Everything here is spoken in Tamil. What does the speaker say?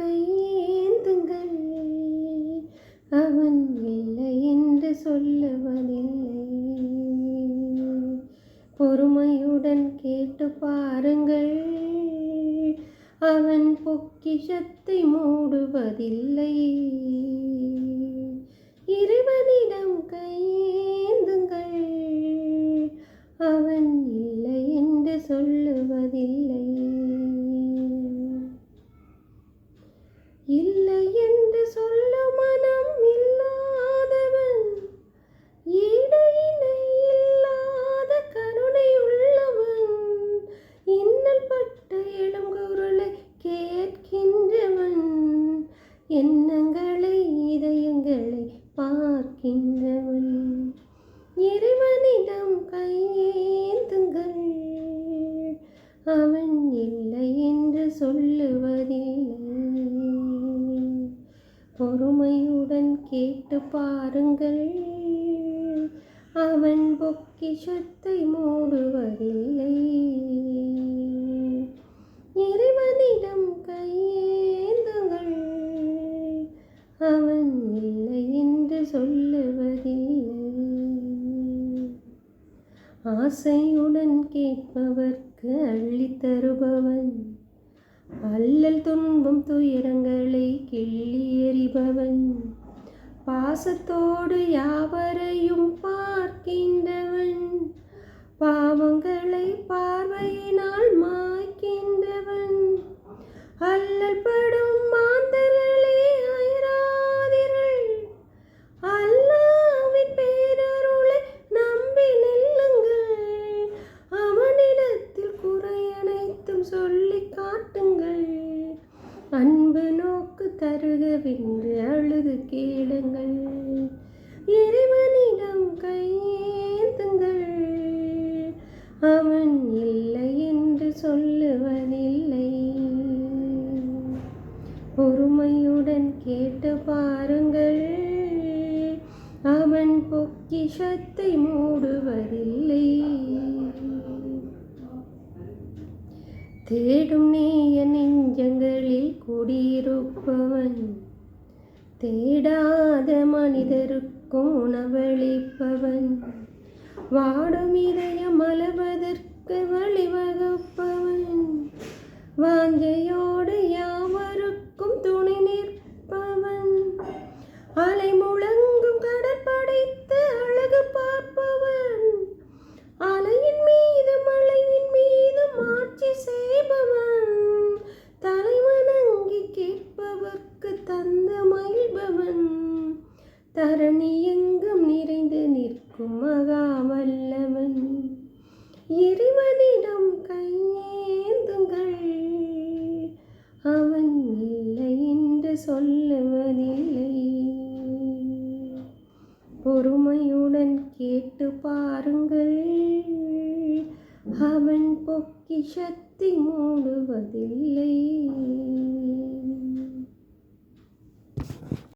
கையேந்துங்கள், அவன் இல்லை என்று சொல்லுவதில்லை. பொறுமையுடன் கேட்டு பாருங்கள், அவன் பொக்கிஷத்தை மூடுவதில்லை. இறைவனிடம் கையேந்துங்கள், அவன் இல்லை என்று சொல்லுவதில்லை. இல்லை என்று சொல்லும் மனம் இல்லாதவன், ஈடு இணை இல்லாத கருணை உள்ளவன், இன்னல் பட்ட எழும் குரலை கேட்கின்றவன், எண்ணங்களை இதயங்களை பார்க்கின்றவன். இறைவனிடம் கையேந்துங்கள், அவன் இல்லை என்று சொல்லுவதில்லை. பொறுமையுடன் கேட்டு பாருங்கள், அவன் பொக்கிஷத்தை மூடுவதில்லை. இறைவனிடம் கையேந்துங்கள், அவன் இல்லை என்று சொல்லுவதில்லை. ஆசையுடன் கேட்பவர்க்கு அள்ளித் தருபவன், அல்லல் துன்பம் துயரங்களை கிள்ளி எறிபவன், பாசத்தோடு யாவரையும் பார்க்கின்றவன், பாவங்களை பார்வையினால் மாய்க்கின்றவன். அல்லல் படும் மாந்தர்களே அயராதீர்கள், அல்லாஹ்வின் பேரருளை நம்பி நில்லுங்கள், அவனிடத்தில் குறையனைத்தும் சொல்லி காட்டுங்கள். அன்பு நோக்கு தருகவென்று அழுது கேளுங்கள், இறைவனிடம் கையேந்துங்கள், அவன் இல்லை என்று சொல்லுவதில்லை. பொறுமையுடன் கேட்டு பாருங்கள், அவன் பொக்கிஷத்தை மூடுவதில்லை. தேடும் நேய நெஞ்சங்களில் குடியிருப்பவன், தேடாத மனிதருக்கும் உணவளிப்பவன், வாடும் இதயம் மலர்வதற்கு வழிவகுப்பவன், வாஞ்சையோடு யாவருக்கும் துணை நிற்பவன், அலை முழங்கும் கடற்படைத்து அழகு பார்ப்பவன், அலையின் மீது மலையின் மீது ஆட்சி செய்பவன், தலைவணங்கி கேட்பவர்க்கு தந்து மகிழ்பவன், தரணி எங்கும் நிறைந்து நிற்கும் மகா வல்லவன். இறைவனிடம் கையேந்துங்கள், அவன் இல்லை என்று சொல்லுவதில்லை. பொறுமையுடன் கேட்டு பாருங்கள், அவன் பொக்கிஷத்தை மூடுவதில்லை.